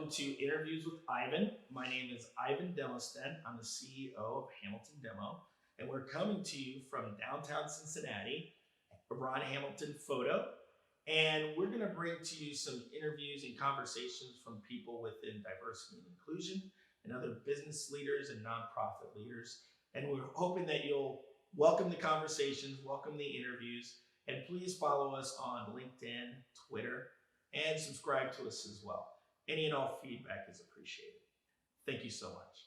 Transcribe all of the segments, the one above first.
welcome to Interviews with Yvan. My name is Yvan Demosten. I'm the CEO of Hamilton Demo, and we're coming to you from downtown Cincinnati, Ron Hamilton Photo. And we're going to bring to you some interviews and conversations from people within diversity and inclusion and other business leaders and nonprofit leaders. And we're hoping that you'll welcome the conversations, welcome the interviews, and please follow us on LinkedIn, Twitter, and subscribe to us as well. Any and all feedback is appreciated. Thank you so much.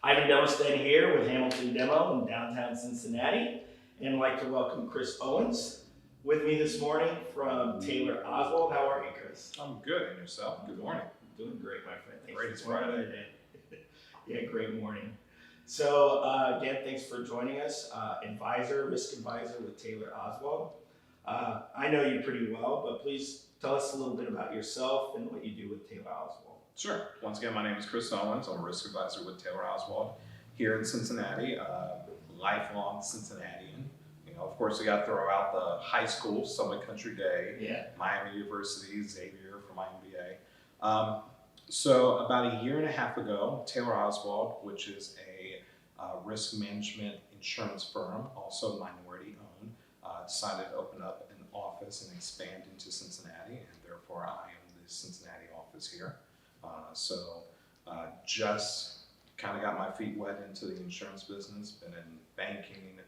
Yvan Demosten here with Hamilton Demo in downtown Cincinnati, and I'd like to welcome Chris Owens with me this morning from Taylor Oswald. How are you, Chris? I'm good, and yourself? Good morning. Doing great, my friend. Thanks great, it's Friday. Yeah, great morning. So again, thanks for joining us. Risk advisor with Taylor Oswald. I know you pretty well, but please tell us a little bit about yourself and what you do with Taylor Oswald. Sure. Once again, my name is Chris Owens. I'm a risk advisor with Taylor Oswald here in Cincinnati, lifelong Cincinnatian. You know, of course, we got to throw out the high school, Summit Country Day, Miami University, Xavier for my MBA. So about a year and a half ago, Taylor Oswald, which is a risk management insurance firm, also minority owned, decided to open up an office and expand into Cincinnati, and therefore I am the Cincinnati office here. Just kind of got my feet wet into the insurance business, been in banking,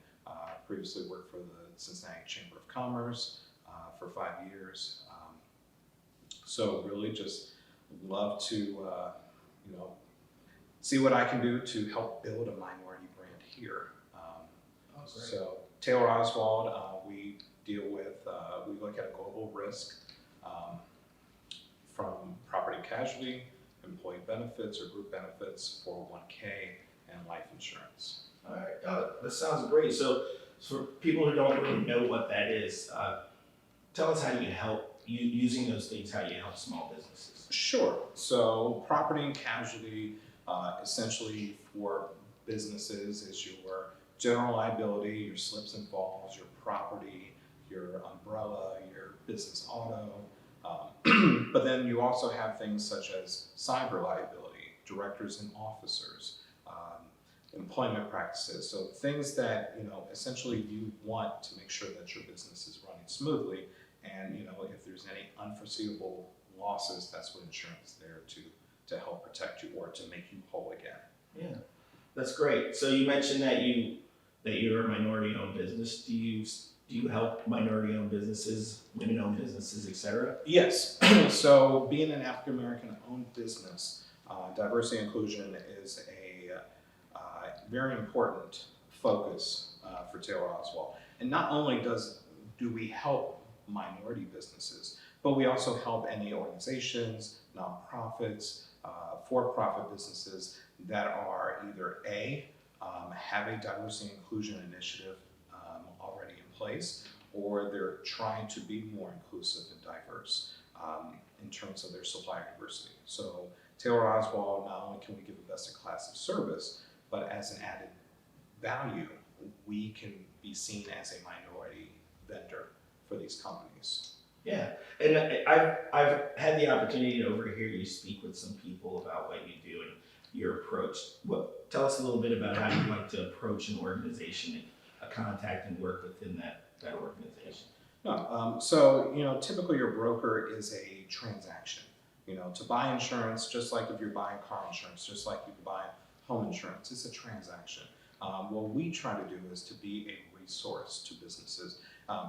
previously worked for the Cincinnati Chamber of Commerce for 5 years. So really just love to see what I can do to help build a minority brand here. So Taylor Oswald, we deal with, we look at a global risk from property and casualty, employee benefits or group benefits, 401k, and life insurance. All right, that sounds great. So for people who don't really know what that is, tell us how you help, using those things, how you help small businesses. Sure. So property and casualty, essentially for businesses, is your general liability, your slips and falls, your property, your umbrella, your business auto. But then you also have things such as cyber liability, directors and officers, employment practices. So things that, essentially you want to make sure that your business is running smoothly. And, if there's any unforeseeable losses, that's what insurance is there to help protect you or to make you whole again. Yeah, that's great. So you mentioned that you're a minority-owned business. Do you help minority-owned businesses, women-owned businesses, etc.? Yes. So being an African American-owned business, diversity and inclusion is a very important focus for Taylor Oswald. And not only do we help minority businesses, but we also help any organizations, nonprofits, for-profit businesses that are either have a diversity and inclusion initiative already in place, or they're trying to be more inclusive and diverse in terms of their supplier diversity. So Taylor Oswald, not only can we give the best in class of service, but as an added value, we can be seen as a minority vendor for these companies. Yeah, and I've had the opportunity to overhear you speak with some people about what you do and your approach. Tell us a little bit about how you like to approach an organization and a contact and work within that organization. No, so typically your broker is a transaction. To buy insurance, just like if you're buying car insurance, just like you buy home insurance, it's a transaction. What we try to do is to be a resource to businesses.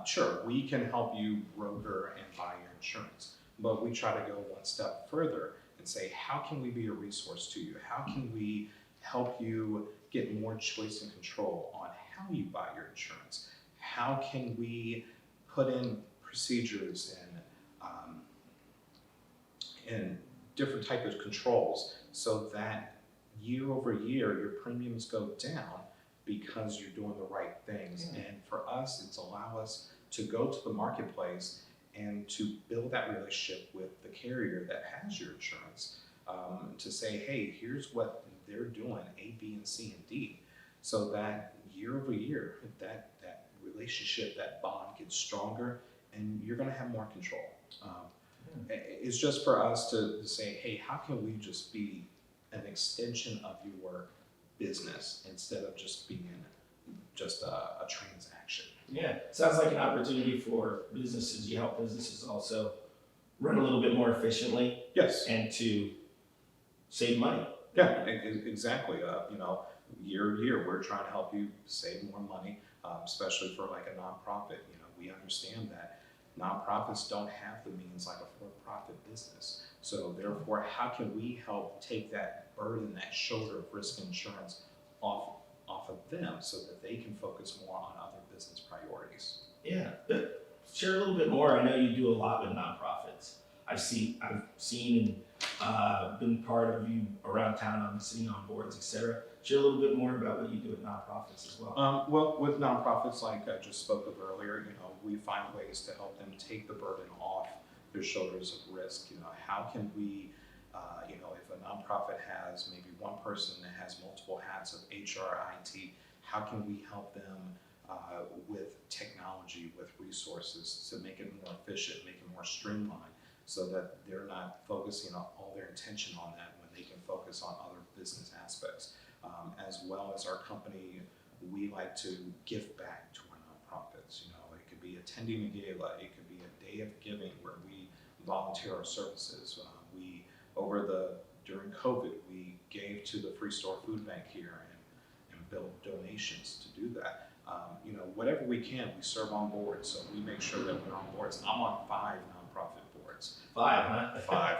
Sure, we can help you broker and buy your insurance, but we try to go one step further and say, how can we be a resource to you? How can we help you get more choice and control on how you buy your insurance? How can we put in procedures and different types of controls so that year over year your premiums go down because you're doing the right things. And for us, it's allow us to go to the marketplace and to build that relationship with the carrier that has your insurance, to say, hey, here's what they're doing, A, B, and C, and D, so that year over year, that relationship, that bond gets stronger, and you're gonna have more control. It's just for us to say, hey, how can we just be an extension of your business instead of just being just a transaction? Yeah, sounds like an opportunity for businesses. You help businesses also run a little bit more efficiently Yes. and to save money. Yeah, exactly. Year to year, we're trying to help you save more money, especially for like a nonprofit. We understand that nonprofits don't have the means like a for-profit business. So therefore, how can we help take that burden, that shoulder of risk insurance off of them so that they can focus more on other business priorities? Yeah, share a little bit more. I know you do a lot with nonprofits. I've seen and been part of you around town on sitting on boards, etc. Share a little bit more about what you do with nonprofits as well. Well, with nonprofits, like I just spoke of earlier, we find ways to help them take the burden off their shoulders of risk. How can we, if a nonprofit has maybe one person that has multiple hats of HR, IT, how can we help them with technology, with resources to make it more efficient, make it more streamlined, so that they're not focusing on all their attention on that when they can focus on other business aspects. As well as our company, we like to give back to our nonprofits. It could be attending a gala, it could be a day of giving where we volunteer our services. During COVID, we gave to the Free Store Food Bank here and built donations to do that. Whatever we can, we serve on boards, so we make sure that we're on boards. I'm on 5 nonprofit boards. 5, huh? 5.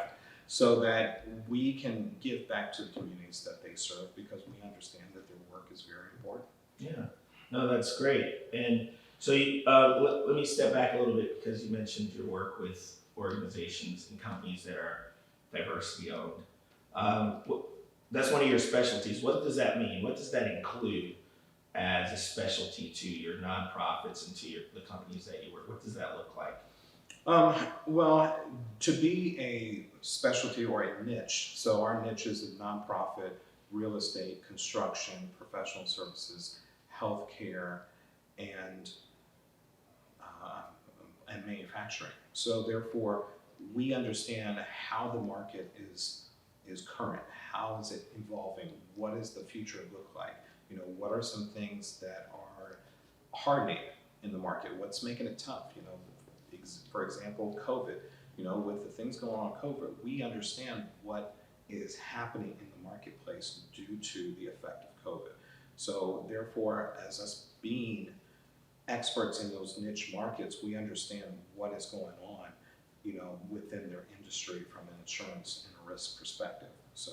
So that we can give back to the communities that they serve, because we understand that their work is very important. Yeah, no, that's great. And so let me step back a little bit, because you mentioned your work with organizations and companies that are diversity owned. That's one of your specialties. What does that mean? What does that include as a specialty to your nonprofits and to the companies that you work? What does that look like? Well, to be a specialty or a niche, so our niche is a nonprofit, real estate, construction, professional services, healthcare, and manufacturing. So therefore, we understand how the market is current. How is it evolving? What does the future look like? What are some things that are hardening in the market? What's making it tough? For example, COVID. With the things going on with COVID, we understand what is happening in the marketplace due to the effect of COVID. So therefore, as us being experts in those niche markets, we understand what is going on, within their industry from an insurance and a risk perspective. So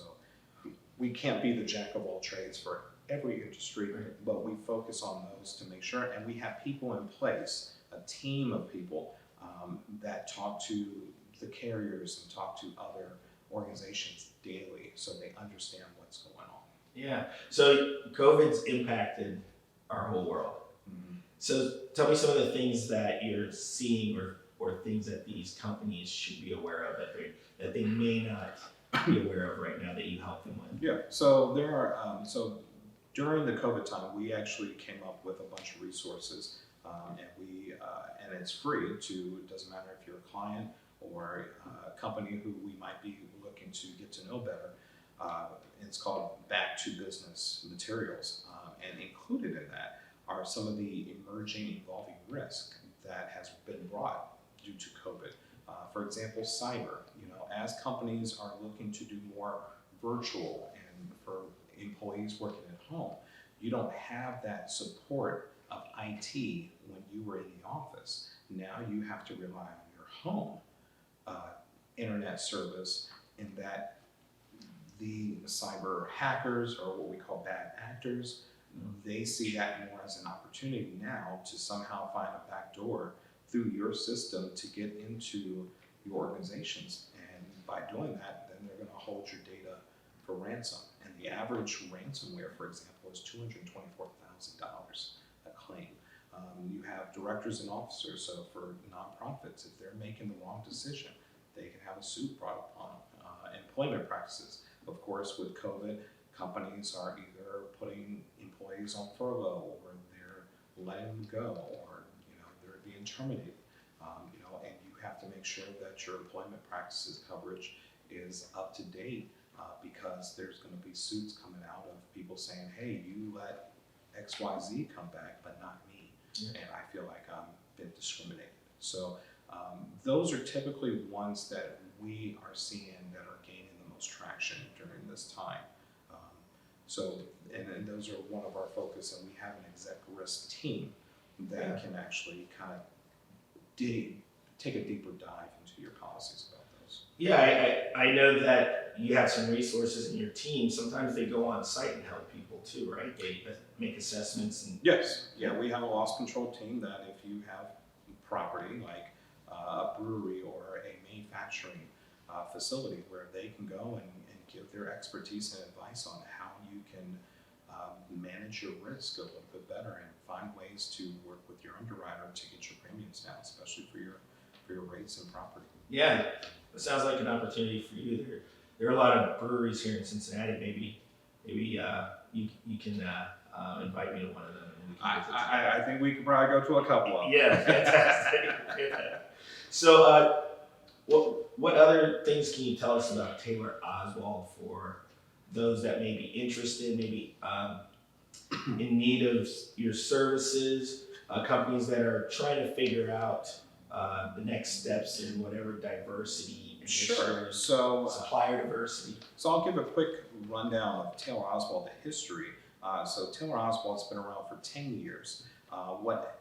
we can't be the jack of all trades for every industry, but we focus on those to make sure, and we have people in place, a team of people that talk to the carriers and talk to other organizations daily, so they understand what's going on. Yeah, so COVID's impacted our whole world. Mm-hmm. So tell me some of the things that you're seeing or things that these companies should be aware of that they may not be aware of right now that you help them with. Yeah, so there are, during the COVID time, we actually came up with a bunch of resources, and it's free it doesn't matter if you're a client or a company who we might be looking to get to know better. It's called Back to Business materials, and included in that are some of the emerging evolving risk that has been brought due to COVID. For example, cyber. As companies are looking to do more virtual and for employees working at home, you don't have that support of IT when you were in the office. Now you have to rely on your home internet service, in that the cyber hackers, or what we call bad actors, they see that more as an opportunity now to somehow find a back door through your system to get into your organizations. And by doing that, then they're going to hold your data for ransom. And the average ransomware, for example, is $224,000 a claim. You have directors and officers, so for nonprofits, if they're making the wrong decision, they can have a suit brought upon them. Employment practices, of course, with COVID, companies are either putting employees on furlough, or they're letting them go, or they're being terminated. And you have to make sure that your employment practices coverage is up to date, because there's going to be suits coming out of people saying, hey, you let XYZ come back, but not me. Yeah. And I feel like I'm been discriminated. So those are typically ones that we are seeing that are gaining the most traction during this time. And those are one of our focus, and we have an exec risk team that can actually kind of take a deeper dive into your policies about those. Yeah, I know that you have some resources in your team. Sometimes they go on site and help people too, right? They make assessments. And yes, yeah, we have a loss control team that if you have property like a brewery or a manufacturing facility where they can go and give their expertise and advice on how you can manage your risk a little bit better and find ways to work with your underwriter to get your premiums down, especially for your rates and property. Yeah, it sounds like an opportunity for you. There are a lot of breweries here in Cincinnati. Maybe you can invite me to one of them. And we can I think we could probably go to a couple of them. Yeah, fantastic. So, what other things can you tell us about Taylor Oswald for those that may be interested, maybe in need of your services, companies that are trying to figure out the next steps in whatever diversity initiatives, So supplier diversity. So I'll give a quick rundown of Taylor Oswald, the history. So Taylor Oswald's been around for 10 years. What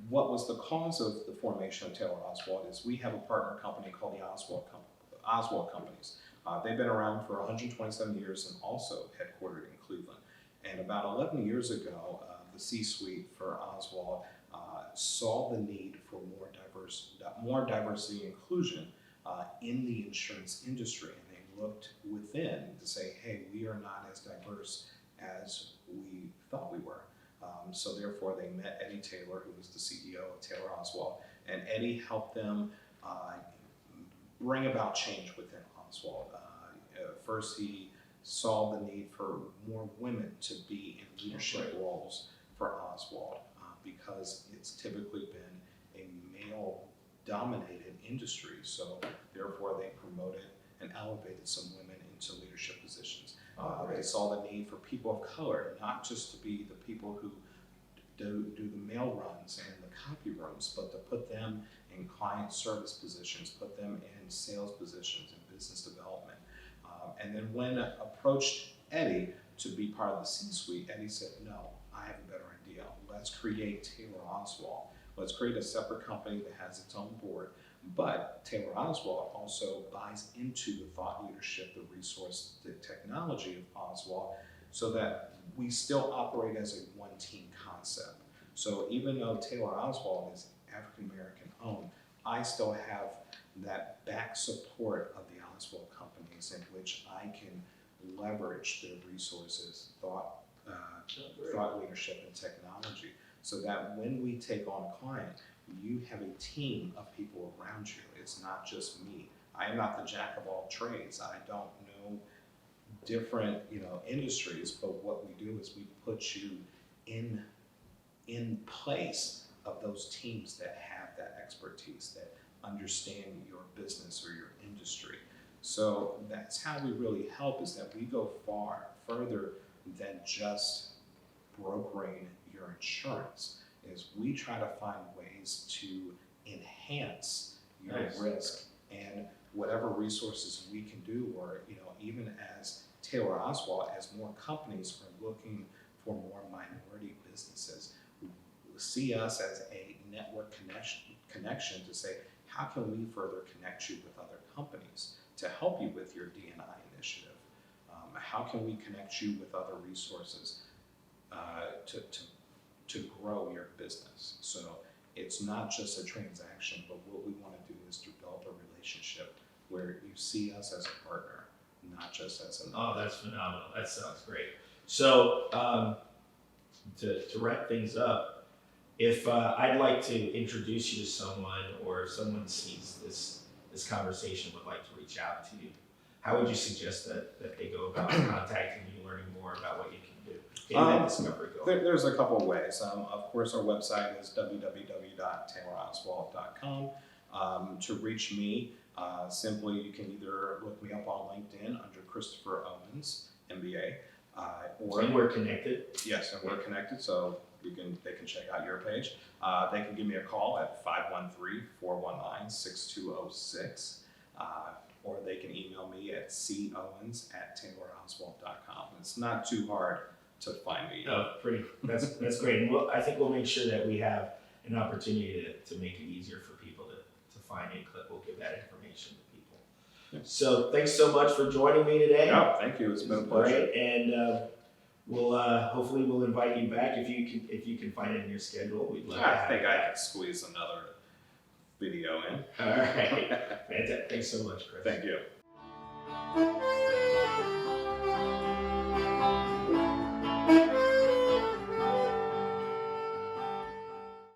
was the cause of the formation of Taylor Oswald is we have a partner company called the Oswald Companies. They've been around for 127 years and also headquartered in Cleveland. And about 11 years ago, the C-suite for Oswald saw the need for more diversity and inclusion in the insurance industry. And they looked within to say, hey, we are not as diverse as we thought we were. So therefore, they met Eddie Taylor, who was the CEO of Taylor Oswald, and Eddie helped them bring about change within Oswald. First, he saw the need for more women to be in leadership roles for Oswald because it's typically been a male-dominated industry. So therefore, they promoted and elevated some women into leadership positions. They saw the need for people of color, not just to be the people who do the mail runs and the copy rooms, but to put them in client service positions, put them in sales positions and business development. And then when approached Eddie to be part of the C-suite, Eddie said, no, I have a better idea. Let's create Taylor Oswald. Let's create a separate company that has its own board. But Taylor Oswald also buys into the thought leadership, the resource, the technology of Oswald, so that we still operate as a one-team concept. So even though Taylor Oswald is African American owned, I still have that back support of the Oswald companies in which I can leverage their resources, thought leadership, and technology, so that when we take on a client, you have a team of people around you. It's not just me. I am not the jack of all trades. I don't know different industries, but what we do is we put you in place of those teams that have that expertise, that understand your business or your industry. So that's how we really help, is that we go further than just brokering your insurance. Is we try to find ways to enhance your risk and whatever resources we can do, or even as Taylor Oswald, as more companies are looking for more minority businesses, see us as a network connection to say, how can we further connect you with other companies to help you with your D&I initiative? How can we connect you with other resources to grow your business? So it's not just a transaction, but what we want to do is develop a relationship where you see us as a partner, not just as an. Oh, that's phenomenal. That sounds great. So to wrap things up, if I'd like to introduce you to someone, or if someone sees this conversation would like to reach out to you, how would you suggest that they go about contacting you, learning more about what you can do, getting that discovery going? There's a couple of ways. Of course, our website is www.tayloroswald.com. To reach me, simply you can either look me up on LinkedIn under Christopher Owens, MBA, or And we're connected. yes, and we're connected, so they can check out your page. They can give me a call at 513-419-6206, or they can email me at cowens@tayloroswald.com. It's not too hard to find me. Oh, that's great. And I think we'll make sure that we have an opportunity to make it easier for people to find it. We'll give that information to people. Yeah. So thanks so much for joining me today. No, thank you. It's been a pleasure. Great. And we'll hopefully we'll invite you back if you can find it in your schedule. We'd love to have I think you I back. can squeeze another video in. All right. Fantastic. Thanks so much, Chris. Thank you.